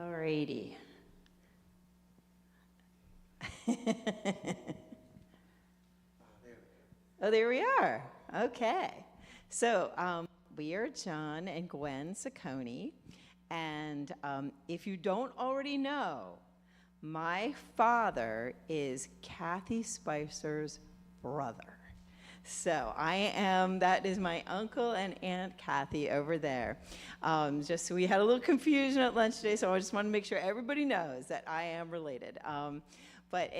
Alrighty. Oh, there we are. Okay. So we are John and Gwen Cicone. And if you don't already know, my father is Kathy Spicer's brother. So that is my uncle and Aunt Kathy over there. Just so we had a little confusion at lunch today, so I just want to make sure everybody knows that I am related. But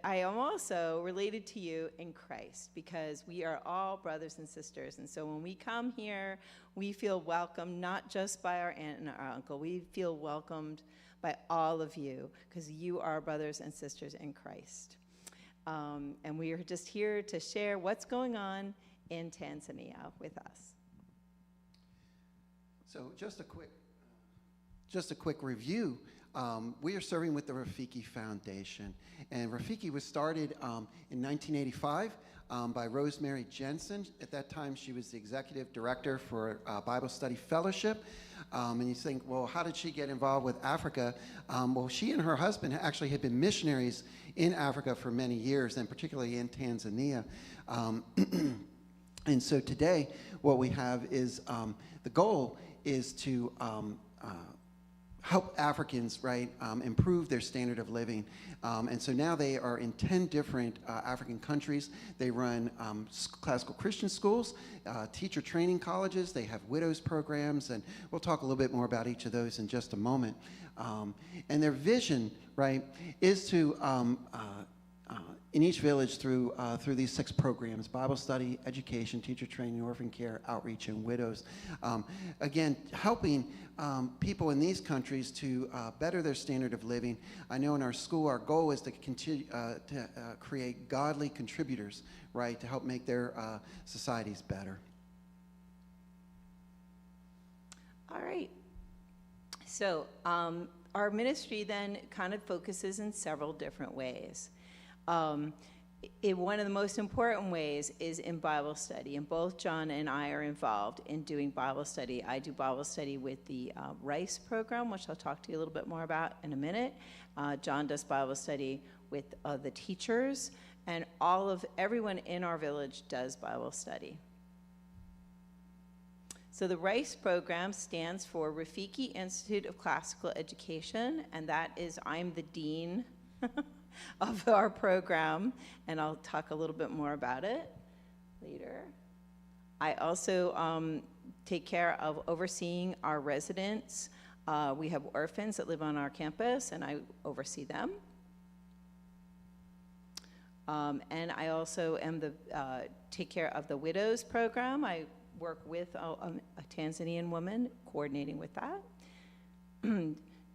I am also related to you in Christ because we are all brothers and sisters. And so when we come here, we feel welcome, not just by our aunt and our uncle. We feel welcomed by all of you because you are brothers and sisters in Christ. And we are just here to share what's going on in Tanzania with us. So just a quick review. We are serving with the Rafiki Foundation. And Rafiki was started in 1985 by Rosemary Jensen. At that time, she was the executive director for Bible Study Fellowship. And you think, well, how did she get involved with Africa? Well, she and her husband actually had been missionaries in Africa for many years, and particularly in Tanzania. And so today, what we have is the goal is to help Africans, right, improve their standard of living. And so now they are in 10 different African countries. They run classical Christian schools, teacher training colleges. They have widows programs, and we'll talk a little bit more about each of those in just a moment. And their vision, right, is to in each village through these 6 programs: Bible study, education, teacher training, orphan care, outreach, and widows. Again, helping people in these countries to better their standard of living. I know in our school, our goal is to continue to create godly contributors, right, to help make their societies better. All right. So our ministry then kind of focuses in several different ways. One of the most important ways is in Bible study, and both John and I are involved in doing Bible study. I do Bible study with the RICE program, which I'll talk to you a little bit more about in a minute. John does Bible study with the teachers, and everyone in our village does Bible study. So the RICE program stands for Rafiki Institute of Classical Education, and that is, I'm the dean of our program, and I'll talk a little bit more about it later. I also take care of overseeing our residents. We have orphans that live on our campus, and I oversee them. And I also take care of the widows program. I work with a Tanzanian woman, coordinating with that.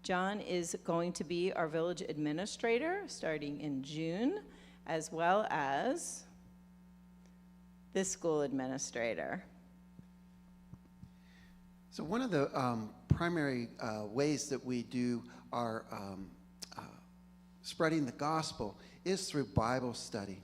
John is going to be our village administrator starting in June, as well as the school administrator. So one of the primary ways that we do our spreading the gospel is through Bible study.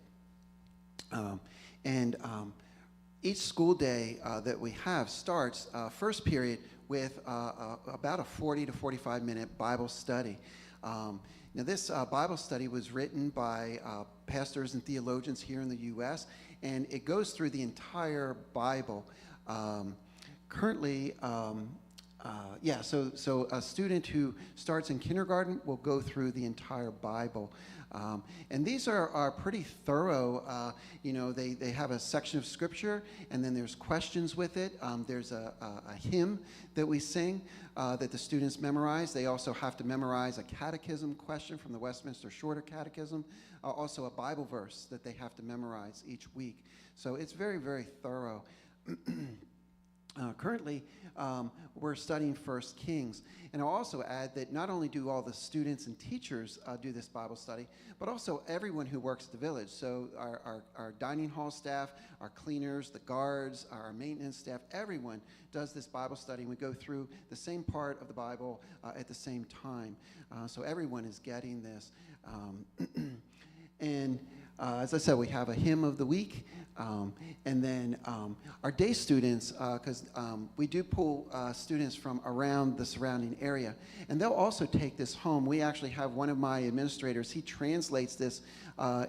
Each school day that we have starts first period with about a 40 to 45 minute Bible study. Now this Bible study was written by pastors and theologians here in the U.S., and it goes through the entire Bible. Currently, so a student who starts in kindergarten will go through the entire Bible. And these are pretty thorough. They have a section of scripture, and then there's questions with it. There's a hymn that we sing that the students memorize. They also have to memorize a catechism question from the Westminster Shorter Catechism, also a Bible verse that they have to memorize each week. So it's very, very thorough. Currently, we're studying 1 Kings. And I'll also add that not only do all the students and teachers do this Bible study, but also everyone who works at the village. So our dining hall staff, our cleaners, the guards, our maintenance staff, everyone does this Bible study. And we go through the same part of the Bible at the same time. So everyone is getting this. And As I said, we have a hymn of the week, and then our day students, because we do pull students from around the surrounding area, and they'll also take this home. We actually have one of my administrators, he translates this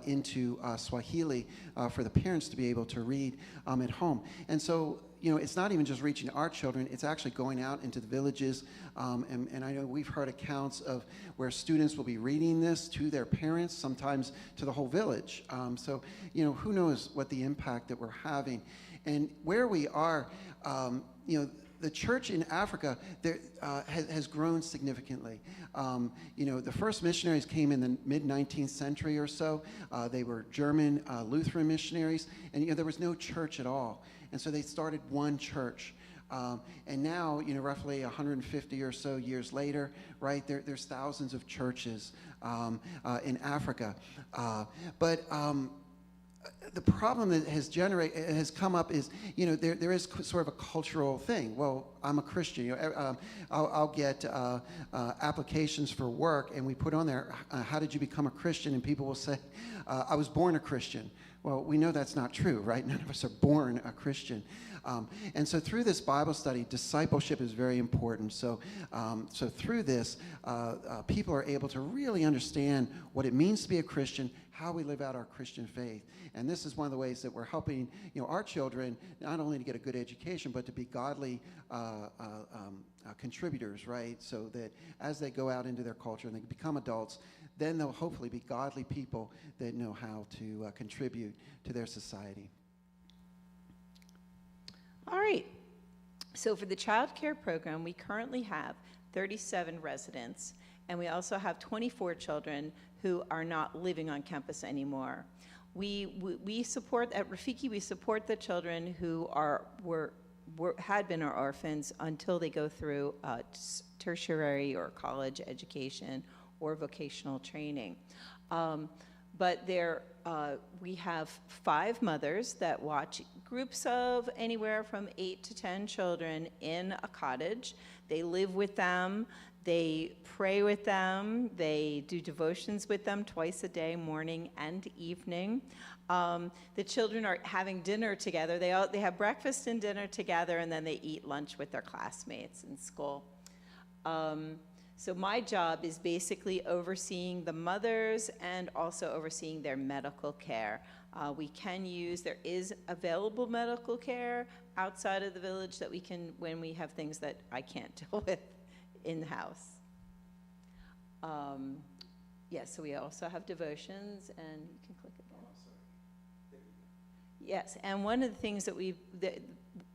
into Swahili for the parents to be able to read at home. And so, you know, it's not even just reaching our children, it's actually going out into the villages. And I know we've heard accounts of where students will be reading this to their parents, sometimes to the whole village. So, you know, who knows what the impact that we're having. And where we are, you know, the church in Africa there, has grown significantly. You know, the first missionaries came in the mid-19th century or so. They were German Lutheran missionaries, and you know, there was no church at all. And so they started one church. And now, you know, roughly 150 or so years later, right, there's thousands of churches in Africa. But the problem that has come up is, you know, there is sort of a cultural thing. Well, I'm a Christian. You know, I'll get applications for work, and we put on there, how did you become a Christian? And people will say, I was born a Christian. Well, we know that's not true, right? None of us are born a Christian. And so through this Bible study, discipleship is very important. So, so through this, people are able to really understand what it means to be a Christian, how we live out our Christian faith. And this is one of the ways that we're helping, you know, our children not only to get a good education, but to be godly contributors, right? So that as they go out into their culture and they become adults, then they'll hopefully be godly people that know how to contribute to their society. All right. So for the child care program, we currently have 37 residents, and we also have 24 children who are not living on campus anymore. We support, at Rafiki, we support the children who had been our orphans until they go through tertiary or college education or vocational training. But we have 5 mothers that watch groups of anywhere from 8 to 10 children in a cottage. They live with them, they pray with them, they do devotions with them twice a day, morning and evening. The children are having dinner together. They have breakfast and dinner together, and then they eat lunch with their classmates in school. So my job is basically overseeing the mothers and also overseeing their medical care. There is available medical care outside of the village that we can, when we have things that I can't deal with in the house. Yes, so we also have devotions, and you can click it there. Yes, and one of the things that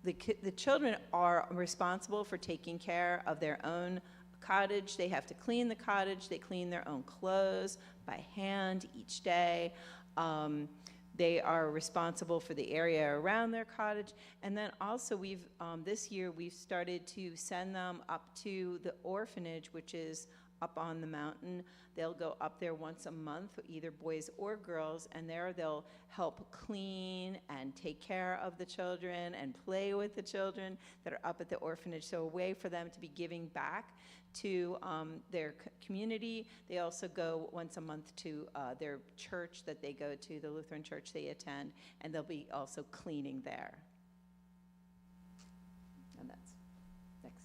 the children are responsible for taking care of their own cottage. They have to clean the cottage. They clean their own clothes by hand each day. They are responsible for the area around their cottage. And then also this year we've started to send them up to the orphanage, which is up on the mountain. They'll go up there once a month, either boys or girls, and there they'll help clean and take care of the children and play with the children that are up at the orphanage. So a way for them to be giving back to their community. They also go once a month to their church that they go to, the Lutheran church they attend, and they'll be also cleaning there. And that's next.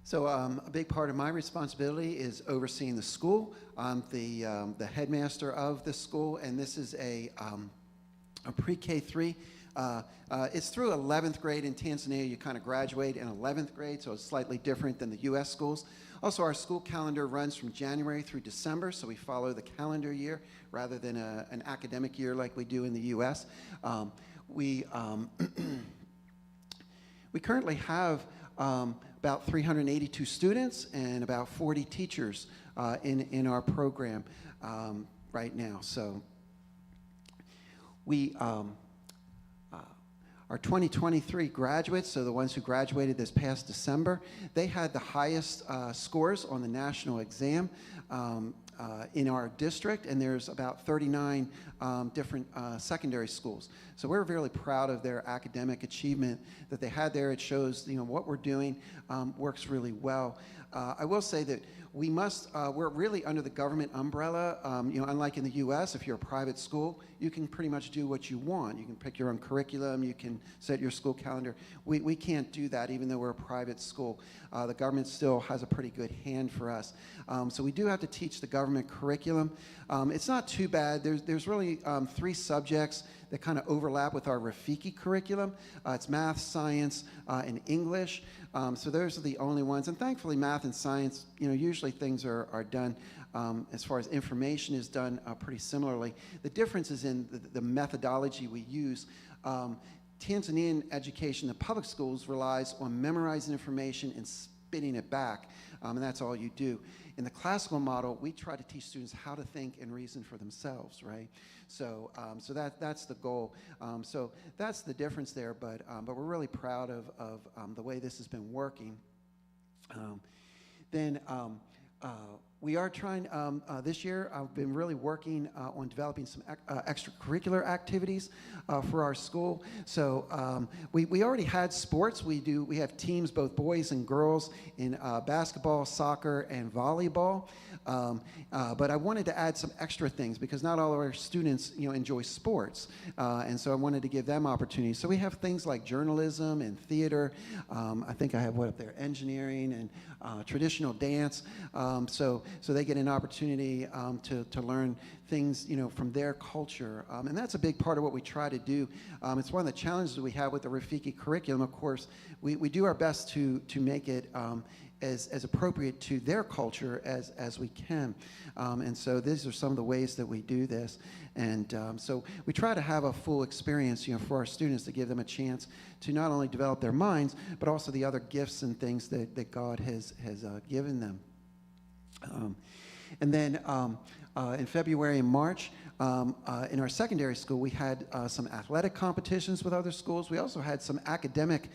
So a big part of my responsibility is overseeing the school. I'm the headmaster of the school, and this is a pre-K3. It's through 11th grade in Tanzania. You kind of graduate in 11th grade, so it's slightly different than the U.S. schools. Also, our school calendar runs from January through December, so we follow the calendar year rather than an academic year like we do in the U.S. We currently have about 382 students and about 40 teachers in our program right now. So we our 2023 graduates, so the ones who graduated this past December, they had the highest scores on the national exam in our district, and there's about 39 different secondary schools. So we're really proud of their academic achievement that they had there. It shows, you know, what we're doing works really well. I will say that we're really under the government umbrella. Unlike in the U.S., if you're a private school, you can pretty much do what you want. You can pick your own curriculum. You can set your school calendar. We can't do that, even though we're a private school. The government still has a pretty good hand for us. So we do have to teach the government curriculum. It's not too bad. There's really 3 subjects that kind of overlap with our Rafiki curriculum. It's math, science, and English. So those are the only ones. And thankfully, math and science, usually things are done as far as information is done pretty similarly. The difference is in the methodology we use. Tanzanian education, the public schools, relies on memorizing information and spitting it back, and that's all you do. In the classical model, we try to teach students how to think and reason for themselves, right? So that's the goal. So that's the difference there, but we're really proud of the way this has been working. We are trying, this year, I've been really working on developing some extracurricular activities for our school. So we already had sports. We have teams, both boys and girls, in basketball, soccer, and volleyball. But I wanted to add some extra things because not all of our students, enjoy sports. And so I wanted to give them opportunities. So we have things like journalism and theater. I think I have up there, engineering and traditional dance. So they get an opportunity to learn things, from their culture. And that's a big part of what we try to do. It's one of the challenges we have with the Rafiki curriculum. Of course, we do our best to make it as appropriate to their culture as we can. And so these are some of the ways that we do this. And so we try to have a full experience, for our students, to give them a chance to not only develop their minds, but also the other gifts and things that God has given them. And then in February and March, in our secondary school, we had some athletic competitions with other schools. We also had some academic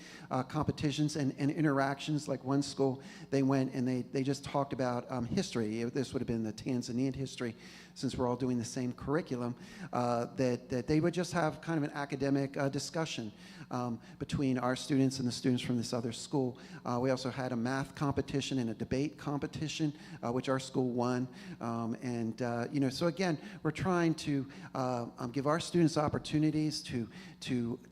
competitions and interactions. Like one school, they went and they just talked about history. This would have been the Tanzanian history, since we're all doing the same curriculum, that they would just have kind of an academic discussion between our students and the students from this other school. We also had a math competition and a debate competition, which our school won. So again, we're trying to give our students opportunities to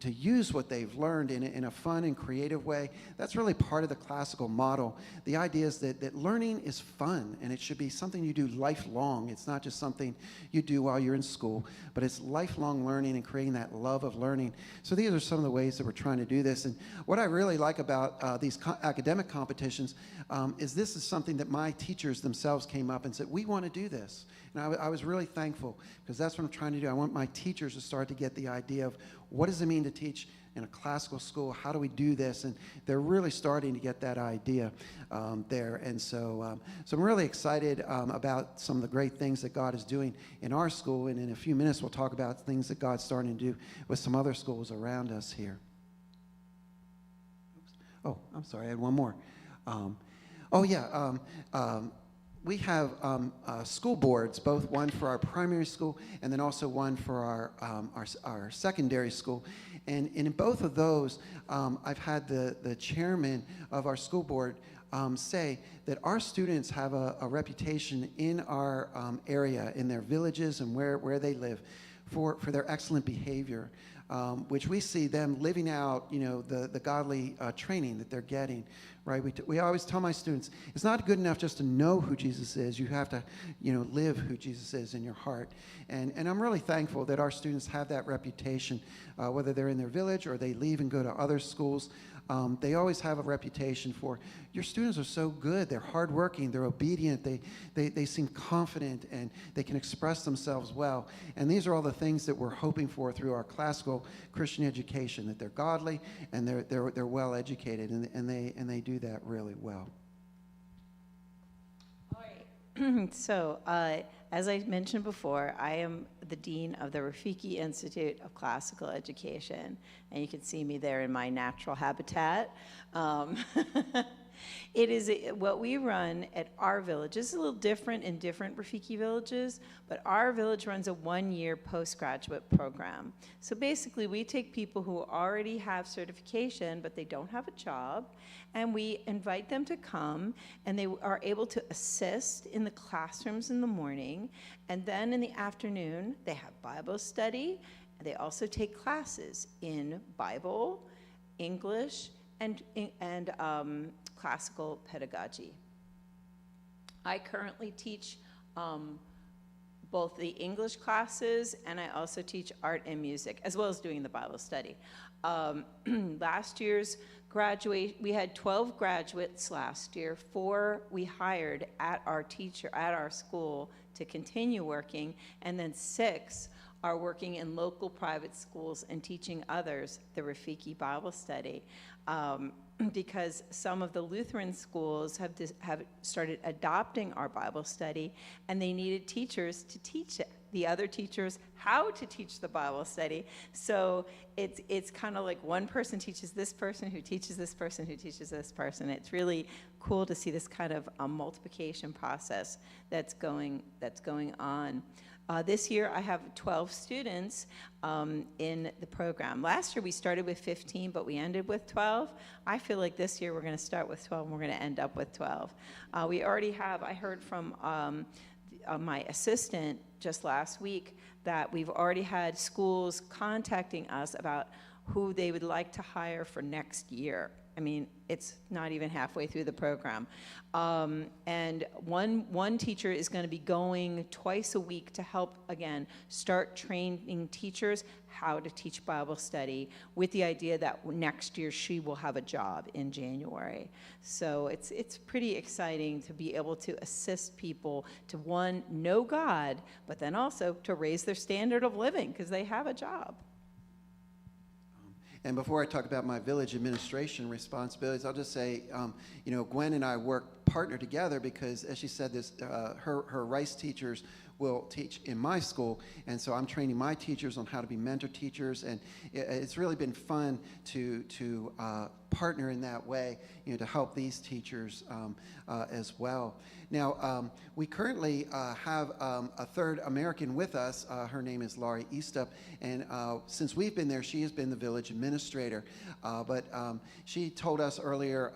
use what they've learned in a fun and creative way. That's really part of the classical model. The idea is that learning is fun, and it should be something you do lifelong. It's not just something you do while you're in school, but it's lifelong learning and creating that love of learning. So these are some of the ways that we're trying to do this. And what I really like about these academic competitions is this is something that my teachers themselves came up and said, we want to do this. And I was really thankful, because that's what I'm trying to do. I want my teachers to start to get the idea of what does it mean to teach in a classical school? How do we do this? And they're really starting to get that idea there. And so I'm really excited about some of the great things that God is doing in our school. And in a few minutes, we'll talk about things that God's starting to do with some other schools around us here. Oops. Oh, I'm sorry, I had one more. We have school boards, both one for our primary school and then also one for our secondary school. And in both of those, I've had the chairman of our school board say that our students have a reputation in our area, in their villages and where they live, for their excellent behavior, which we see them living out, the godly training that they're getting, right? We always tell my students, it's not good enough just to know who Jesus is. You have to, live who Jesus is in your heart. And I'm really thankful that our students have that reputation, whether they're in their village or they leave and go to other schools. They always have a reputation for, your students are so good, they're hardworking, they're obedient, they seem confident, and they can express themselves well. And these are all the things that we're hoping for through our classical Christian education, that they're godly and they're well educated, and they do that really well. All right. So, as I mentioned before, I am the dean of the Rafiki Institute of Classical Education, and you can see me there in my natural habitat. It is what we run at our village. This is a little different in different Rafiki villages, but our village runs a one-year postgraduate program. So basically, we take people who already have certification, but they don't have a job, and we invite them to come, and they are able to assist in the classrooms in the morning, and then in the afternoon, they have Bible study. They also take classes in Bible, English, and classical pedagogy. I currently teach both the English classes, and I also teach art and music, as well as doing the Bible study. Last year's we had 12 graduates last year. 4 we hired at our school to continue working, and then 6 are working in local private schools and teaching others the Rafiki Bible study. Because some of the Lutheran schools have started adopting our Bible study, and they needed teachers to teach the other teachers how to teach the Bible study. So it's kind of like one person teaches this person, who teaches this person, who teaches this person. It's really cool to see this kind of multiplication process that's going on. This year, I have 12 students in the program. Last year, we started with 15, but we ended with 12. I feel like this year, we're going to start with 12, and we're going to end up with 12. We already have, I heard from my assistant just last week that we've already had schools contacting us about who they would like to hire for next year. I mean, it's not even halfway through the program. And one teacher is going to be going twice a week to help, again, start training teachers how to teach Bible study, with the idea that next year she will have a job in January. So it's pretty exciting to be able to assist people to, one, know God, but then also to raise their standard of living because they have a job. And before I talk about my village administration responsibilities, I'll just say, Gwen and I partner together because, as she said, her rice teachers will teach in my school, and so I'm training my teachers on how to be mentor teachers, and it's really been fun to partner in that way, to help these teachers as well. Now, we currently have a third American with us. Her name is Laurel Eastup, and since we've been there, she has been the village administrator. But she told us earlier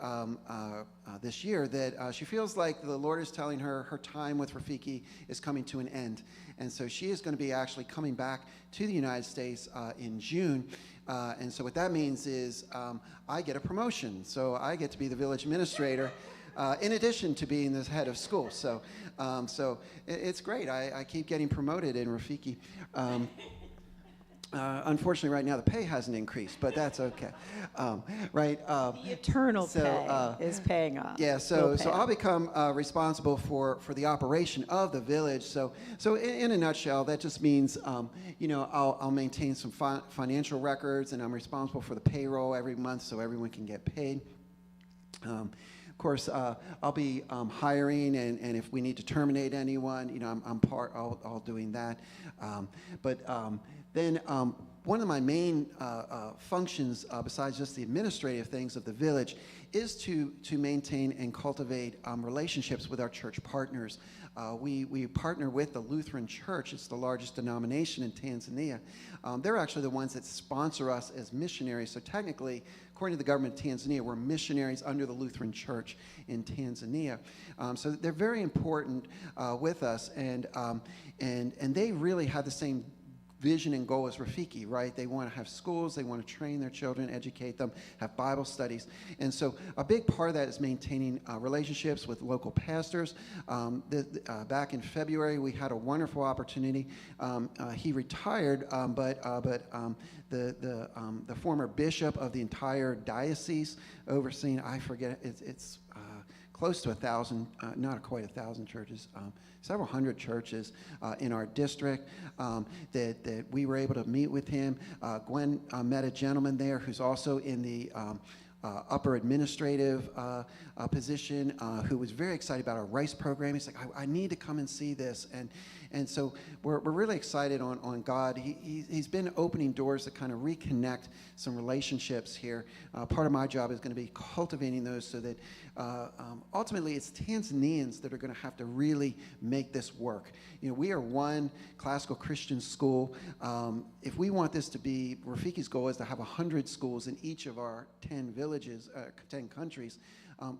this year that she feels like the Lord is telling her her time with Rafiki is coming to an end. And so she is going to be actually coming back to the United States in June. And so what that means is I get a promotion. So I get to be the village administrator in addition to being the head of school. So it's great. I keep getting promoted in Rafiki. Unfortunately, right now, the pay hasn't increased, but that's okay, right? The eternal pay is paying off. Yeah, so I'll become responsible for the operation of the village. So in a nutshell, that just means, I'll maintain some financial records, and I'm responsible for the payroll every month so everyone can get paid. Of course, I'll be hiring, and if we need to terminate anyone, I'm all doing that. Then one of my main functions, besides just the administrative things of the village, is to maintain and cultivate relationships with our church partners. We partner with the Lutheran Church. It's the largest denomination in Tanzania. They're actually the ones that sponsor us as missionaries. So technically, according to the government of Tanzania, we're missionaries under the Lutheran Church in Tanzania. So they're very important with us, and they really have the same vision and goal as Rafiki, right? They want to have schools, they want to train their children, educate them, have Bible studies. And so a big part of that is maintaining relationships with local pastors. Back in February, we had a wonderful opportunity. He retired, but the former bishop of the entire diocese overseeing, I forget, it's close to 1,000, not quite 1,000 churches, several hundred churches in our district that we were able to meet with him. Gwen met a gentleman there who's also in the upper administrative position who was very excited about our rice program. He's like, I need to come and see this. And so we're really excited on God. He's been opening doors to kind of reconnect some relationships here. Part of my job is going to be cultivating those so that ultimately it's Tanzanians that are going to have to really make this work. You know, we are one classical Christian school. If we want this to be, Rafiki's goal is to have 100 schools in each of our 10 villages, 10 countries.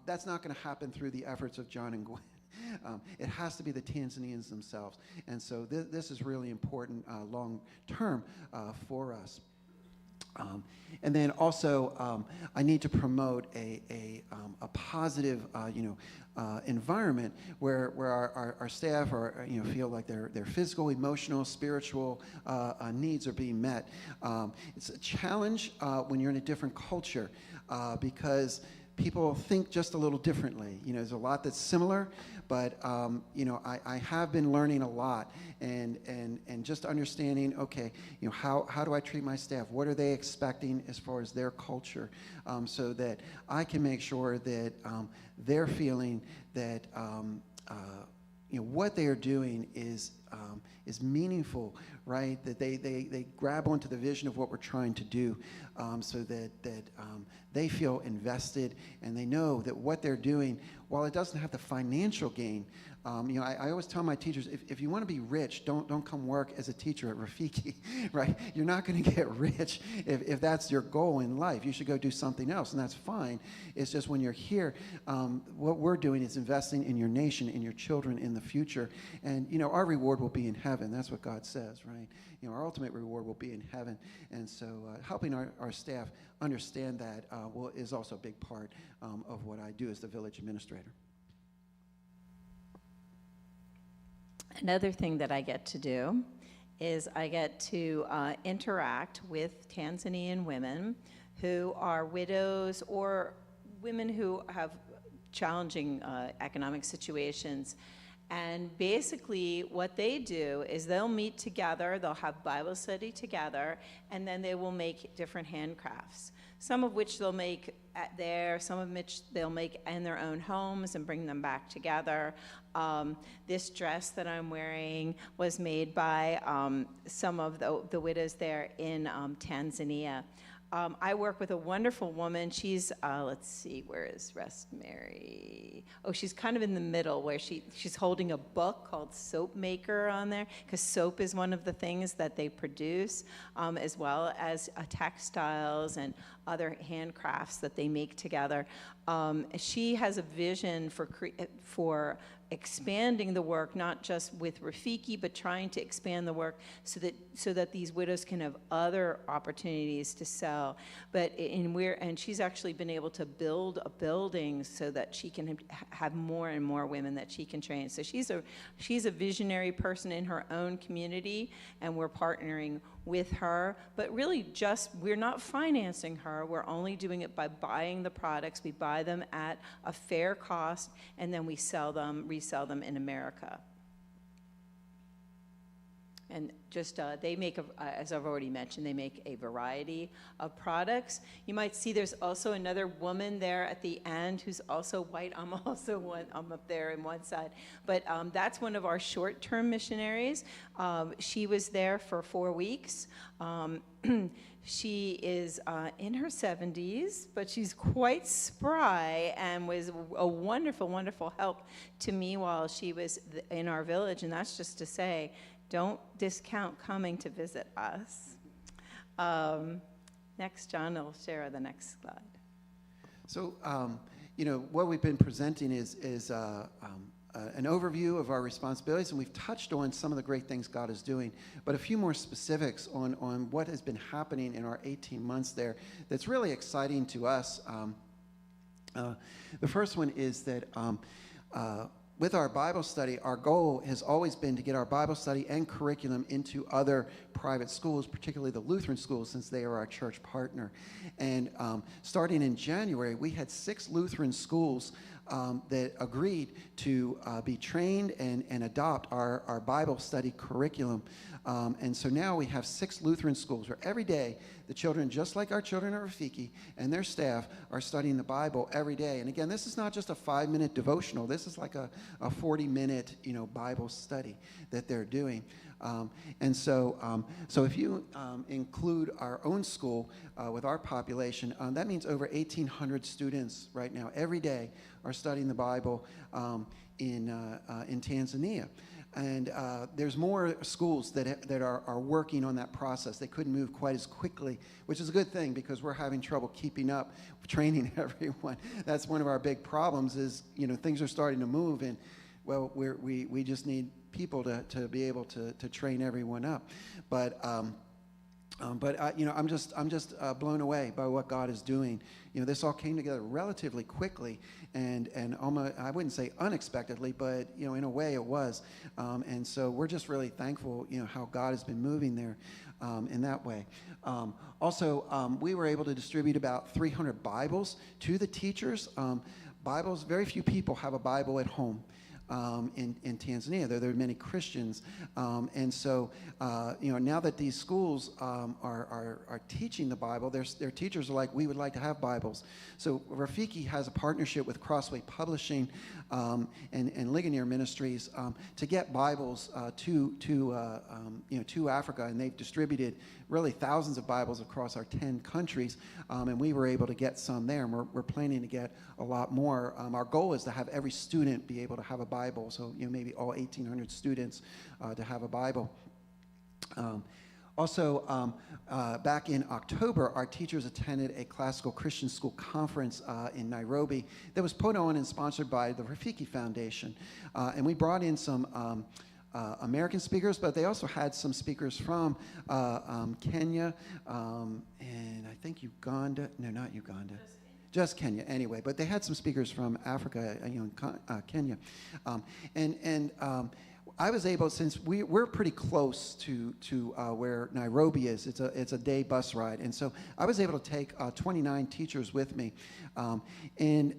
That's not going to happen through the efforts of John and Gwen. It has to be the Tanzanians themselves. And so this is really important long term for us. And then also, I need to promote a positive, environment where our staff are, feel like their physical, emotional, spiritual needs are being met. It's a challenge when you're in a different culture because people think just a little differently. There's a lot that's similar, but I have been learning a lot and just understanding, okay, how do I treat my staff? What are they expecting as far as their culture, so that I can make sure that they're feeling that what they are doing is meaningful, right? That they grab onto the vision of what we're trying to do, so that they feel invested and they know that what they're doing, while it doesn't have the financial gain, I always tell my teachers, if you want to be rich, don't come work as a teacher at Rafiki, right? You're not going to get rich if that's your goal in life. You should go do something else, and that's fine. It's just when you're here, what we're doing is investing in your nation, in your children, in the future, and our reward will be in heaven. That's what God says, right? Our ultimate reward will be in heaven, and so helping our staff understand that is also a big part of what I do as the village administrator. Another thing that I get to do is I get to interact with Tanzanian women who are widows or women who have challenging economic situations. And basically what they do is they'll meet together, they'll have Bible study together, and then they will make different handcrafts, some of which they'll make there, some of which they'll make in their own homes and bring them back together. This dress that I'm wearing was made by some of the widows there in Tanzania. I work with a wonderful woman. She's, let's see, where is Mary? Oh, she's kind of in the middle where she's holding a book called Soap Maker on there, because soap is one of the things that they produce, as well as textiles and other handcrafts that they make together. She has a vision for expanding the work, not just with Rafiki, but trying to expand the work so that these widows can have other opportunities to sell. And she's actually been able to build a building so that she can have more and more women that she can train. So she's a visionary person in her own community, and we're partnering with her, but really we're not financing her. We're only doing it by buying the products. We buy them at a fair cost, and then we resell them in America. And just they make, as I've already mentioned, they make a variety of products. You might see there's also another woman there at the end who's also white. I'm also one. I'm up there on one side. But that's one of our short-term missionaries. She was there for 4 weeks. She is in her 70s, but she's quite spry and was a wonderful, wonderful help to me while she was in our village. And that's just to say, don't discount coming to visit us. Next, John will share the next slide. So, what we've been presenting is an overview of our responsibilities, and we've touched on some of the great things God is doing, but a few more specifics on what has been happening in our 18 months there that's really exciting to us. The first one is that with our Bible study, our goal has always been to get our Bible study and curriculum into other private schools, particularly the Lutheran schools, since they are our church partner. And starting in January, we had 6 Lutheran schools that agreed to be trained and adopt our Bible study curriculum. And so now we have 6 Lutheran schools where every day the children, just like our children at Rafiki, and their staff are studying the Bible every day. And again, this is not just a 5-minute devotional. This is like a 40-minute, Bible study that they're doing. And so if you include our own school with our population, that means over 1,800 students right now every day are studying the Bible in Tanzania. And there's more schools that are working on that process. They couldn't move quite as quickly, which is a good thing because we're having trouble keeping up, training everyone. That's one of our big problems is, things are starting to move, and, well, we just need people to be able to train everyone up. But I'm just blown away by what God is doing. This all came together relatively quickly, and almost, I wouldn't say unexpectedly, but in a way it was. And so we're just really thankful, how God has been moving there in that way. Also, we were able to distribute about 300 Bibles to the teachers. Bibles, very few people have a Bible at home. In Tanzania. There are many Christians. And so, now that these schools are teaching the Bible, their teachers are like, we would like to have Bibles. So Rafiki has a partnership with Crossway Publishing and Ligonier Ministries to get Bibles to Africa, and they've distributed really thousands of Bibles across our 10 countries, and we were able to get some there, and we're planning to get a lot more. Our goal is to have every student be able to have a Bible, so maybe all 1,800 students to have a Bible. Also, back in October, our teachers attended a classical Christian school conference in Nairobi that was put on and sponsored by the Rafiki Foundation. And we brought in some American speakers, but they also had some speakers from Kenya and I think Uganda. No, not Uganda. Just Kenya, anyway. But they had some speakers from Africa, Kenya. I was able, since we're pretty close to where Nairobi is, it's a day bus ride, and so I was able to take 29 teachers with me, and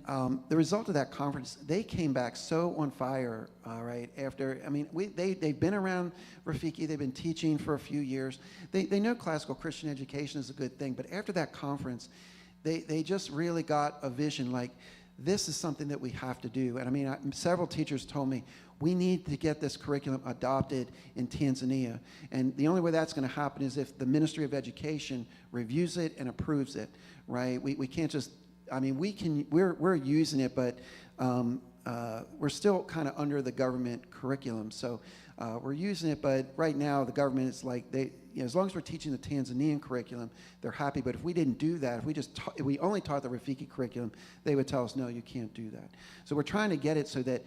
the result of that conference, they came back so on fire, right after. I mean, they've been around Rafiki, they've been teaching for a few years, they know classical Christian education is a good thing, but after that conference, they just really got a vision like, this is something that we have to do. And I mean, several teachers told me, we need to get this curriculum adopted in Tanzania. And the only way that's going to happen is if the Ministry of Education reviews it and approves it, right? We can't just, I mean, we're using it, but we're still kind of under the government curriculum. So we're using it, but right now the government is like, as long as we're teaching the Tanzanian curriculum, they're happy. But if we didn't do that, if we only taught the Rafiki curriculum, they would tell us, no, you can't do that. So we're trying to get it so that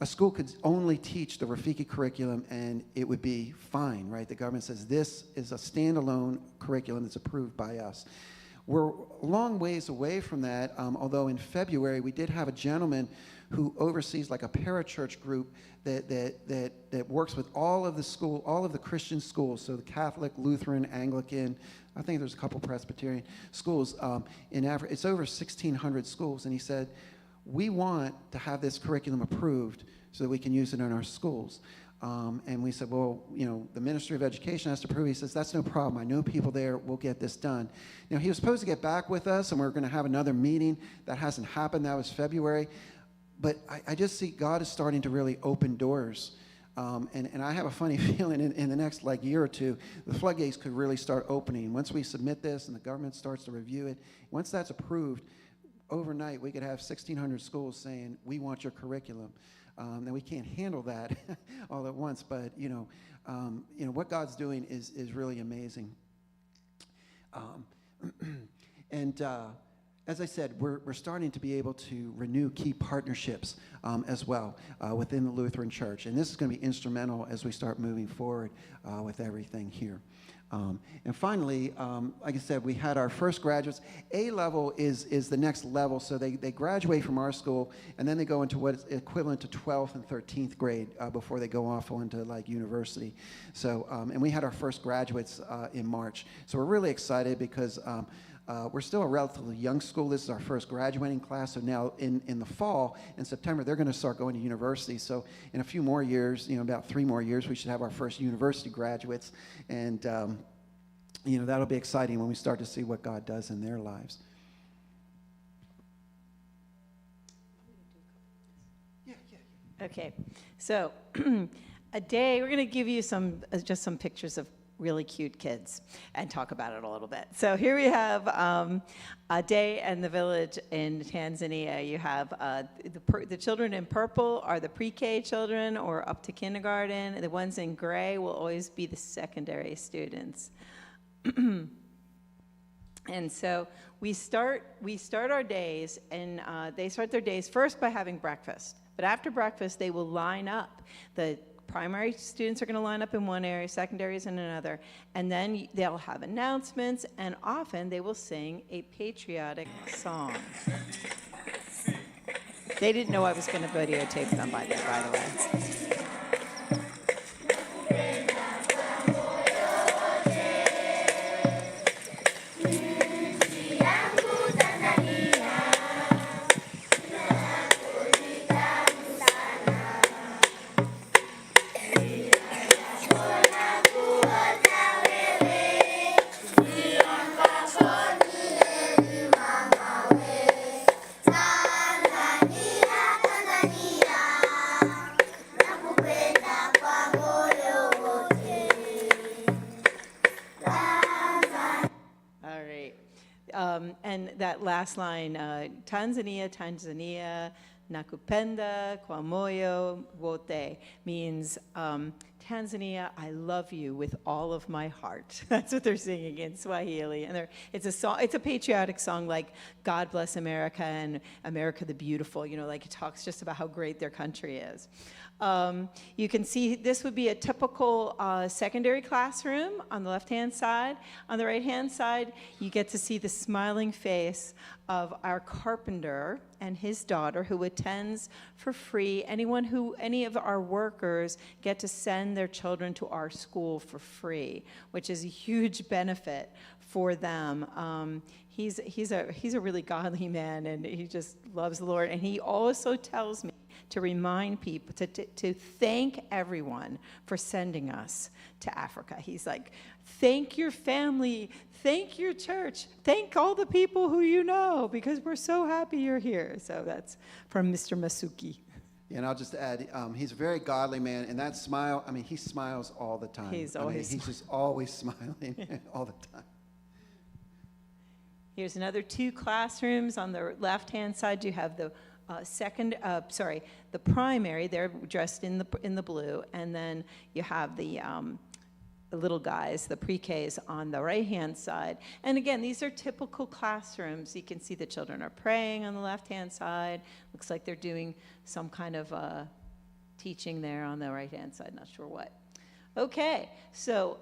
a school could only teach the Rafiki curriculum and it would be fine, right? The government says this is a standalone curriculum that's approved by us. We're a long ways away from that, although in February we did have a gentleman who oversees like a parachurch group that works with all of the Christian schools, so the Catholic, Lutheran, Anglican, I think there's a couple Presbyterian schools in Africa. It's over 1,600 schools, and he said, we want to have this curriculum approved so that we can use it in our schools. And we said, well, the Ministry of Education has to approve. He says, that's no problem. I know people there. We'll get this done. He was supposed to get back with us, and we were going to have another meeting. That hasn't happened. That was February. But I just see God is starting to really open doors. And I have a funny feeling in the next year or two, the floodgates could really start opening. Once we submit this and the government starts to review it, once that's approved, overnight we could have 1,600 schools saying, we want your curriculum. Now we can't handle that all at once, but what God's doing is really amazing. As I said, we're starting to be able to renew key partnerships as well within the Lutheran Church. And this is going to be instrumental as we start moving forward with everything here. And finally, like I said, we had our first graduates. A level is the next level. So they graduate from our school, and then they go into what is equivalent to 12th and 13th grade before they go off into university. So, and we had our first graduates in March. So we're really excited because we're still a relatively young school. This is our first graduating class. So now in the fall, in September, they're going to start going to university. So in a few more years, about 3 more years, we should have our first university graduates. And that'll be exciting when we start to see what God does in their lives. Okay, so a day, we're going to give you just some pictures of really cute kids and talk about it a little bit. So here we have a day in the village in Tanzania. You have the children in purple are the pre-K children or up to kindergarten. The ones in gray will always be the secondary students. And so we start our days, and they start their days first by having breakfast. But after breakfast, they will line up. The primary students are going to line up in one area, secondaries in another, and then they'll have announcements, and often they will sing a patriotic song. They didn't know I was going to videotape them, by the way. And that last line, Tanzania, Tanzania, nakupenda kwa moyo wote, means Tanzania, I love you with all of my heart. That's what they're singing in Swahili. And it's a song. It's a patriotic song like God Bless America and America the Beautiful. Like it talks just about how great their country is. You can see this would be a typical secondary classroom on the left-hand side. On the right-hand side, you get to see the smiling face of our carpenter and his daughter who attends for free. Any of our workers get to send their children to our school for free, which is a huge benefit for them. He's a really godly man, and he just loves the Lord. And he also tells me to remind people to thank everyone for sending us to Africa. He's like, thank your family, thank your church, thank all the people who you know, because we're so happy you're here. So that's from Mr. Masuki. And I'll just add, he's a very godly man, and that smile, he smiles all the time. He's just always smiling all the time. Here's another 2 classrooms. On the left-hand side, you have the the primary. They're dressed in the blue, and then you have the little guys, the pre-Ks, on the right-hand side. And again, these are typical classrooms. You can see the children are praying on the left-hand side. Looks like they're doing some kind of teaching there on the right-hand side. Not sure what. Okay, so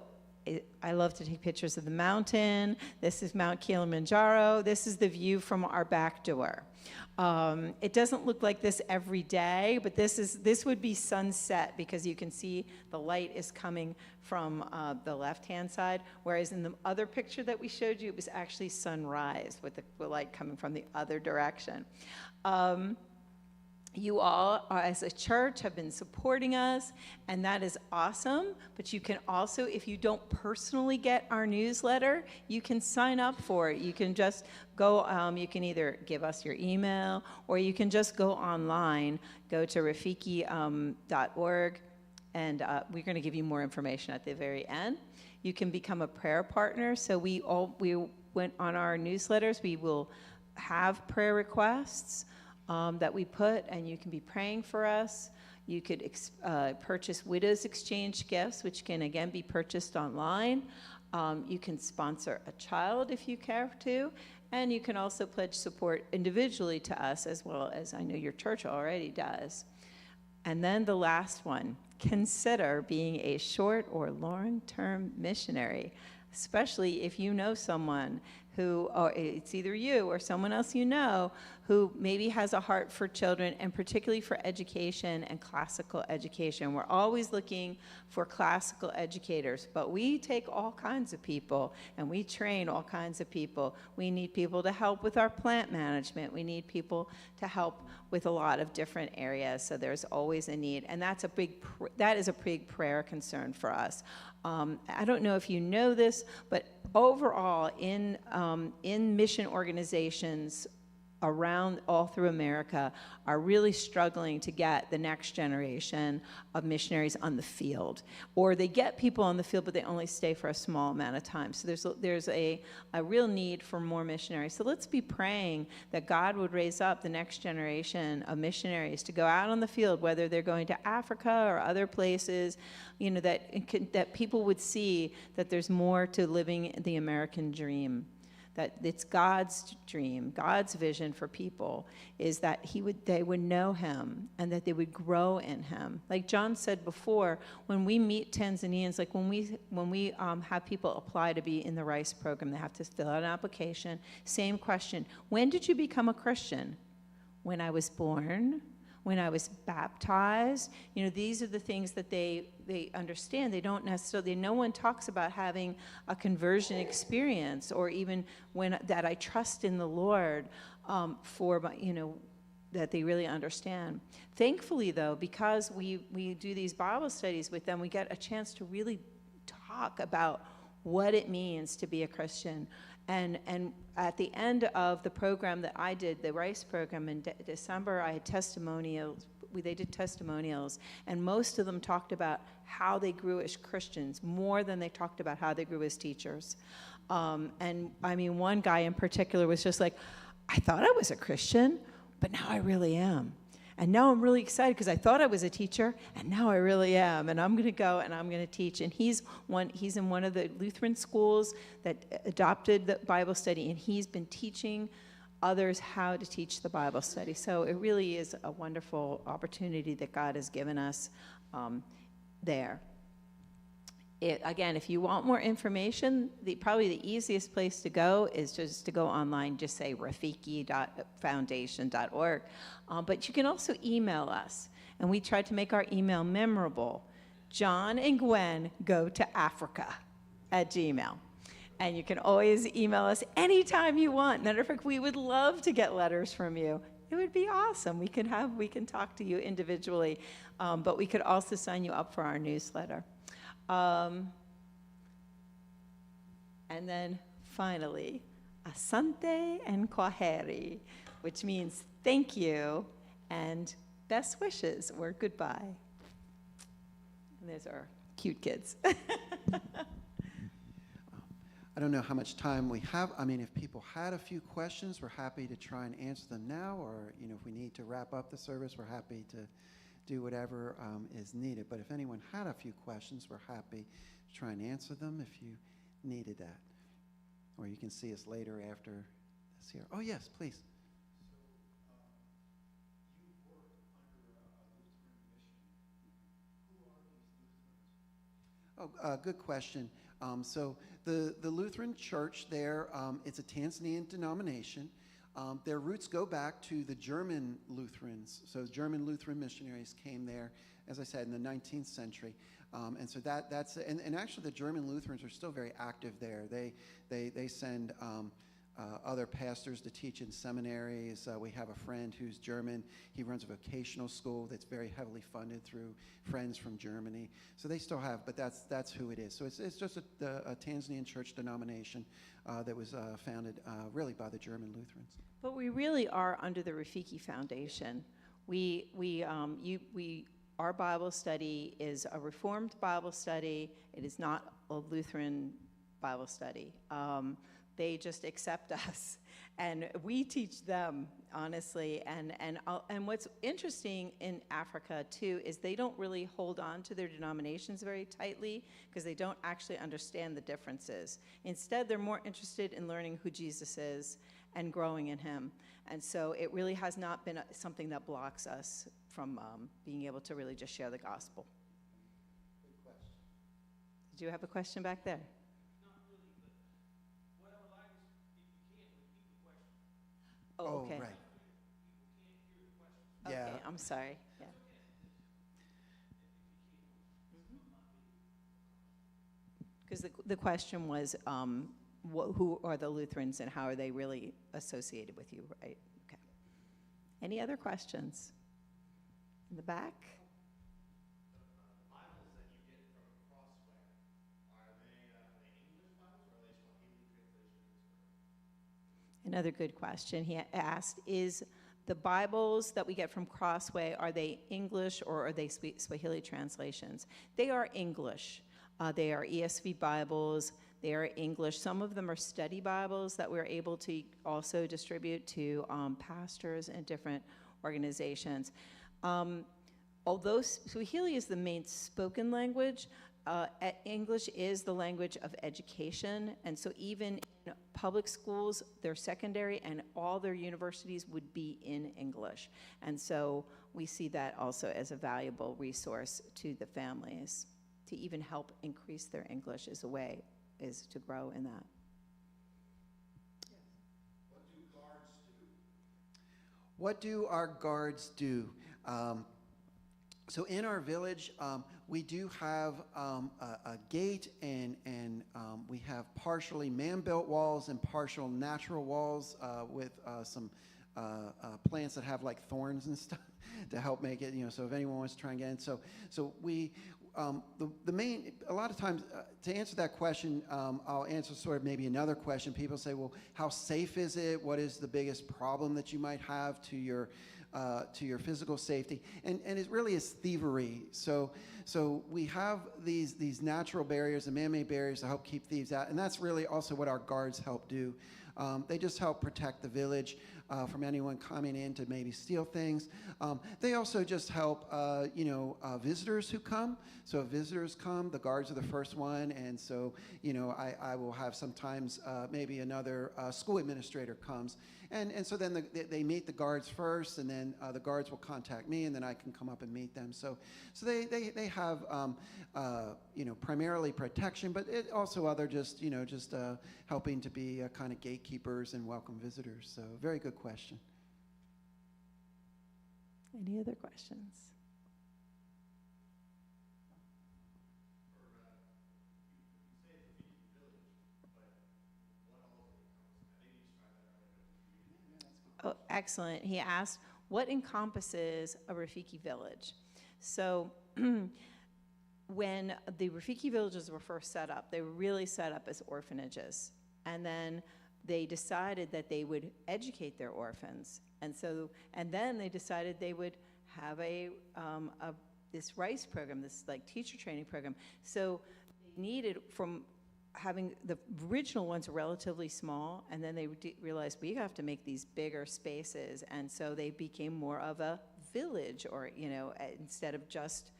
I love to take pictures of the mountain. This is Mount Kilimanjaro. This is the view from our back door. It doesn't look like this every day, but this would be sunset because you can see the light is coming from the left-hand side, whereas in the other picture that we showed you, it was actually sunrise with the light coming from the other direction. You all, as a church, have been supporting us, and that is awesome. But you can also, if you don't personally get our newsletter, you can sign up for it. You can just go, you can either give us your email, or you can just go online, go to rafiki.org, and we're going to give you more information at the very end. You can become a prayer partner. So we went on our newsletters. We will have prayer requests that we put, and you can be praying for us. You could purchase Widows Exchange gifts, which can again be purchased online. You can sponsor a child if you care to, and you can also pledge support individually to us, as well as I know your church already does. And then the last one, consider being a short or long-term missionary, especially if you know someone who, or it's either you or someone else you know, who maybe has a heart for children, and particularly for education and classical education. We're always looking for classical educators, but we take all kinds of people, and we train all kinds of people. We need people to help with our plant management. We need people to help with a lot of different areas, so there's always a need, and that is a big prayer concern for us. I don't know if you know this, but overall, in mission organizations around all through America are really struggling to get the next generation of missionaries on the field. Or they get people on the field, but they only stay for a small amount of time. So there's a real need for more missionaries. So let's be praying that God would raise up the next generation of missionaries to go out on the field, whether they're going to Africa or other places, that people would see that there's more to living the American dream. That it's God's dream, God's vision for people is that they would know him and that they would grow in him. Like John said before, when we meet Tanzanians, like when we have people apply to be in the RICE program, they have to fill out an application. Same question: when did you become a Christian? When I was born, when I was baptized. These are the things that they understand. They don't necessarily, no one talks about having a conversion experience, or even that I trust in the Lord that they really understand. Thankfully, though, because we do these Bible studies with them, we get a chance to really talk about what it means to be a Christian. And at the end of the program that I did, the RICE program in December, I had testimonials. They did testimonials, and most of them talked about how they grew as Christians more than they talked about how they grew as teachers. And I mean, one guy in particular was just like, I thought I was a Christian, but now I really am. And now I'm really excited because I thought I was a teacher, and now I really am. And I'm going to go and I'm going to teach. And he's in one of the Lutheran schools that adopted the Bible study, and he's been teaching others how to teach the Bible study. So it really is a wonderful opportunity that God has given us there. Again, if you want more information, probably the easiest place to go is just to go online, just say rafiki.foundation.org. But you can also email us, and we try to make our email memorable. John and Gwen go to Africa @gmail. And you can always email us anytime you want. Matter of fact, we would love to get letters from you. It would be awesome. We can talk to you individually, but we could also sign you up for our newsletter. And then finally, asante and kwaheri, which means thank you and best wishes or goodbye. And there's our cute kids. I don't know how much time we have. I mean, if people had a few questions, we're happy to try and answer them now, or if we need to wrap up the service, we're happy to do whatever is needed. But if anyone had a few questions, we're happy to try and answer them if you needed that. Or you can see us later after this here. Oh, yes, please. Good question. So the Lutheran Church there, it's a Tanzanian denomination. Their roots go back to the German Lutherans. So German Lutheran missionaries came there, as I said, in the 19th century. And so that's and actually the German Lutherans are still very active there. They send other pastors to teach in seminaries. We have a friend who's German. He runs a vocational school that's very heavily funded through friends from Germany. So they still have, but that's who it is. So it's just a Tanzanian church denomination that was founded really by the German Lutherans. But we really are under the Rafiki Foundation. Our Bible study is a Reformed Bible study. It is not a Lutheran Bible study. They just accept us, and we teach them, honestly. And what's interesting in Africa, too, is they don't really hold on to their denominations very tightly because they don't actually understand the differences. Instead, they're more interested in learning who Jesus is and growing in him. And so it really has not been something that blocks us from being able to really just share the gospel. Good question. Did you have a question back there? Oh, okay. Right. Okay, Yeah. I'm sorry. Yeah. Because the question was, who are the Lutherans and how are they really associated with you, right? Okay. Any other questions? In the back? Bibles that you get from Crossway, are they English Bibles or are they Another good question he asked is, the Bibles that we get from Crossway, are they English or are they Swahili translations? They are English. They are ESV Bibles. They are English. Some of them are study Bibles that we're able to also distribute to pastors and different organizations. Although Swahili is the main spoken language, English is the language of education, and so even in public schools, their secondary and all their universities would be in English. And so we see that also as a valuable resource to the families to even help increase their English as a way is to grow in that. What do our guards do? So in our village, we do have a gate, and we have partially man-built walls and partial natural walls with some plants that have like thorns and stuff to help make it, so if anyone wants to try and get in. So we, the main, a lot of times, to answer that question, I'll answer sort of maybe another question. People say, well, how safe is it? What is the biggest problem that you might have to your physical safety? And it really is thievery. So we have these natural barriers and man-made barriers to help keep thieves out, and that's really also what our guards help do. They just help protect the village from anyone coming in to maybe steal things. They also just help, visitors who come. So if visitors come, the guards are the first one, and so, I will have sometimes maybe another school administrator comes. And so then they meet the guards first, and then the guards will contact me, and then I can come up and meet them. So they have, primarily protection, but it also other just helping to be kind of gatekeepers and welcome visitors. So very good question. Any other questions? Oh, excellent. He asked, what encompasses a Rafiki village? So when the Rafiki villages were first set up, they were really set up as orphanages. And then they decided that they would educate their orphans. And then they decided they would have this RICE program, this like teacher training program. So they needed, from having the original ones were relatively small, and then they realized we have to make these bigger spaces, and so they became more of a village, or instead of just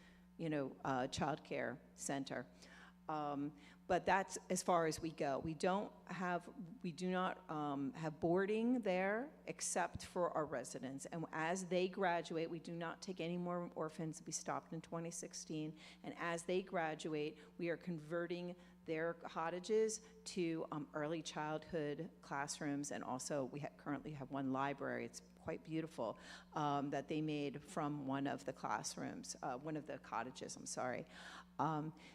a child care center. But that's as far as we go. We do not have boarding there except for our residents. And as they graduate, we do not take any more orphans. We stopped in 2016. And as they graduate, we are converting their cottages to early childhood classrooms. And also we currently have one library. It's quite beautiful, that they made from one of the classrooms, one of the cottages, I'm sorry.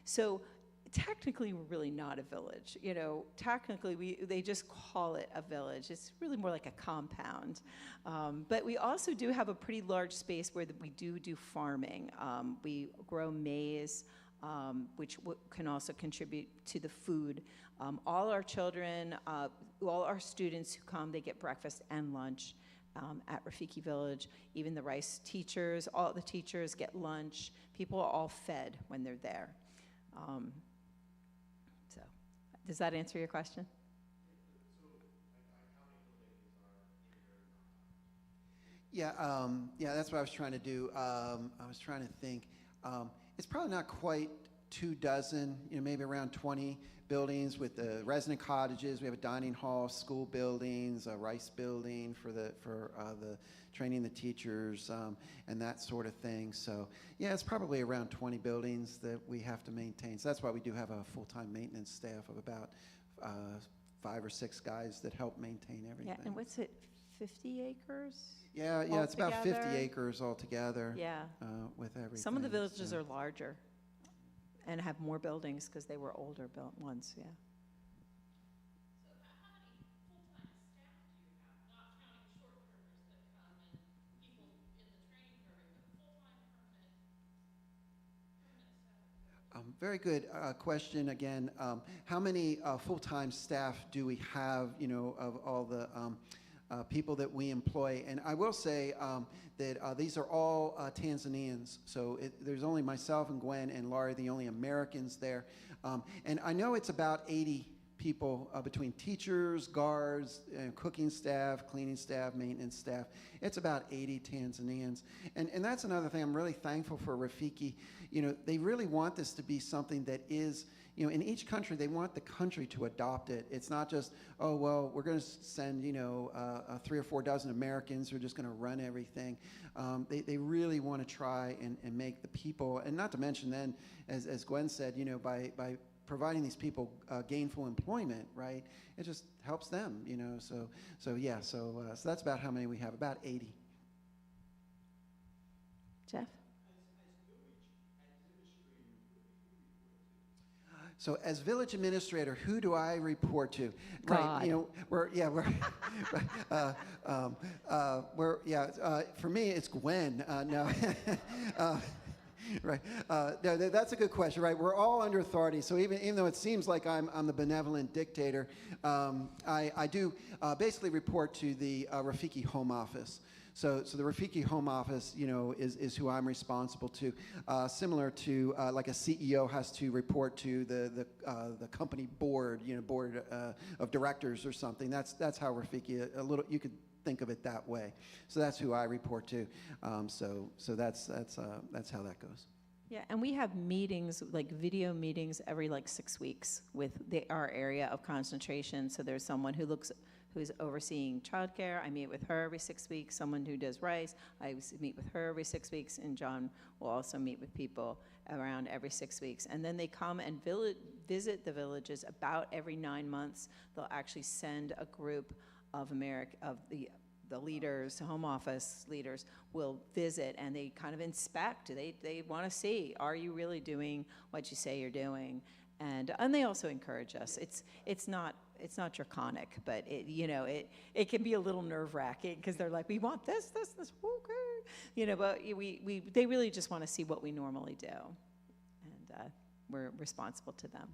So technically we're really not a village. Technically they just call it a village. It's really more like a compound. But we also do have a pretty large space where we do farming. We grow maize, which can also contribute to the food. All our children, all our students who come, they get breakfast and lunch at Rafiki Village. Even the RICE teachers, all the teachers get lunch. People are all fed when they're there. So, does that answer your question? Yeah, that's what I was trying to do. I was trying to think. It's probably not quite 24, maybe around 20 buildings with the resident cottages. We have a dining hall, school buildings, a RICE building for the training the teachers, and that sort of thing. So yeah, it's probably around 20 buildings that we have to maintain. So that's why we do have a full-time maintenance staff of about 5 or 6 guys that help maintain everything. Yeah, and what's it, 50 acres? Yeah, it's about 50 acres altogether. Yeah. With everything. Some of the villages are larger and have more buildings because they were older built ones, yeah. So how many full-time staff do you have? Not counting short-termers that come and people in the training program, but full-time permanent staff? Very good question again. How many full-time staff do we have, of all the people that we employ? And I will say that these are all Tanzanians. So there's only myself and Gwen and Laurel, the only Americans there. And I know it's about 80 people between teachers, guards, cooking staff, cleaning staff, maintenance staff. It's about 80 Tanzanians. And that's another thing I'm really thankful for Rafiki. They really want this to be something that is, in each country, they want the country to adopt it. It's not just, oh, well, we're going to send, 3 or 4 dozen Americans who are just going to run everything. They really want to try and make the people, and not to mention then, as Gwen said, by providing these people gainful employment, right? It just helps them, So that's about how many we have, about 80. Jeff? So as village administrator, who do I report to? God. For me, it's Gwen. No. Right. That's a good question, right? We're all under authority. So even though it seems like I'm the benevolent dictator, I do basically report to the Rafiki Home Office. So the Rafiki Home Office, is who I'm responsible to. Similar to like a CEO has to report to the company board, board of directors or something. That's how Rafiki you could think of it that way. So that's who I report to. So that's how that goes. Yeah, and we have meetings, like video meetings, every 6 weeks with our area of concentration. So there's someone who's overseeing childcare. I meet with her every 6 weeks. Someone who does rice, I meet with her every 6 weeks. And John will also meet with people around every 6 weeks. And then they come and visit the villages about every 9 months. They'll actually send a group of the leaders, home office leaders, will visit and they kind of inspect. They want to see, are you really doing what you say you're doing? And they also encourage us. It's not draconic, but it can be a little nerve-wracking because they're like, we want this, okay, but they really just want to see what we normally do, and we're responsible to them.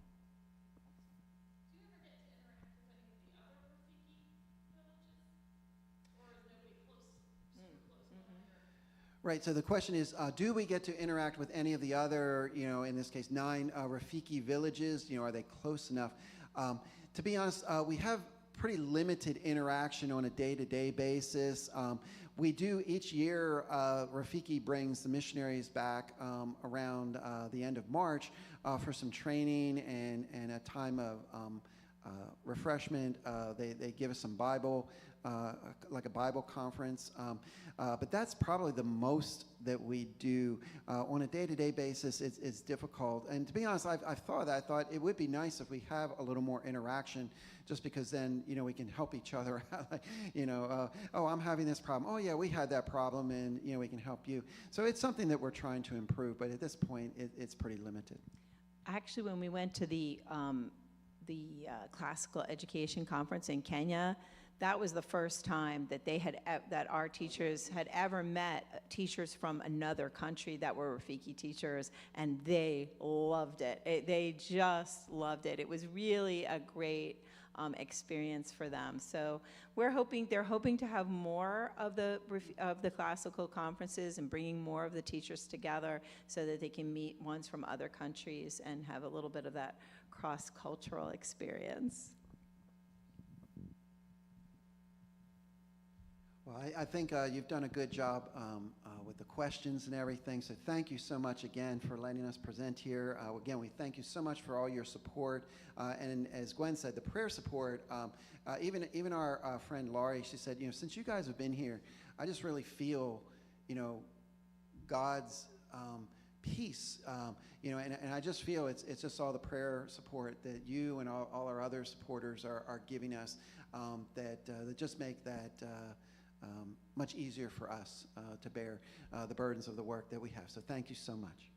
Right, so the question is, do we get to interact with any of the other, in this case, 9 Rafiki villages? Are they close enough? To be honest, we have pretty limited interaction on a day-to-day basis. We do each year, Rafiki brings the missionaries back around the end of March for some training and a time of refreshment. They give us some Bible, like a Bible conference. But that's probably the most that we do. On a day-to-day basis, it's difficult. And to be honest, I thought it would be nice if we have a little more interaction, just because then, we can help each other out. Oh, I'm having this problem. Oh, yeah, we had that problem, and, we can help you. So it's something that we're trying to improve, but at this point, it's pretty limited. Actually, when we went to the classical education conference in Kenya, that was the first time that that our teachers had ever met teachers from another country that were Rafiki teachers, and they loved it. They just loved it. It was really a great experience for them. So they're hoping to have more of the classical conferences and bringing more of the teachers together so that they can meet ones from other countries and have a little bit of that cross-cultural experience. Well, I think you've done a good job with the questions and everything, so thank you so much again for letting us present here. Again, we thank you so much for all your support, and as Gwen said, the prayer support, even our friend Laurie, she said, since you guys have been here, I just really feel, God's peace, and I just feel it's just all the prayer support that you and all our other supporters are giving us that just make that much easier for us to bear the burdens of the work that we have. So thank you so much.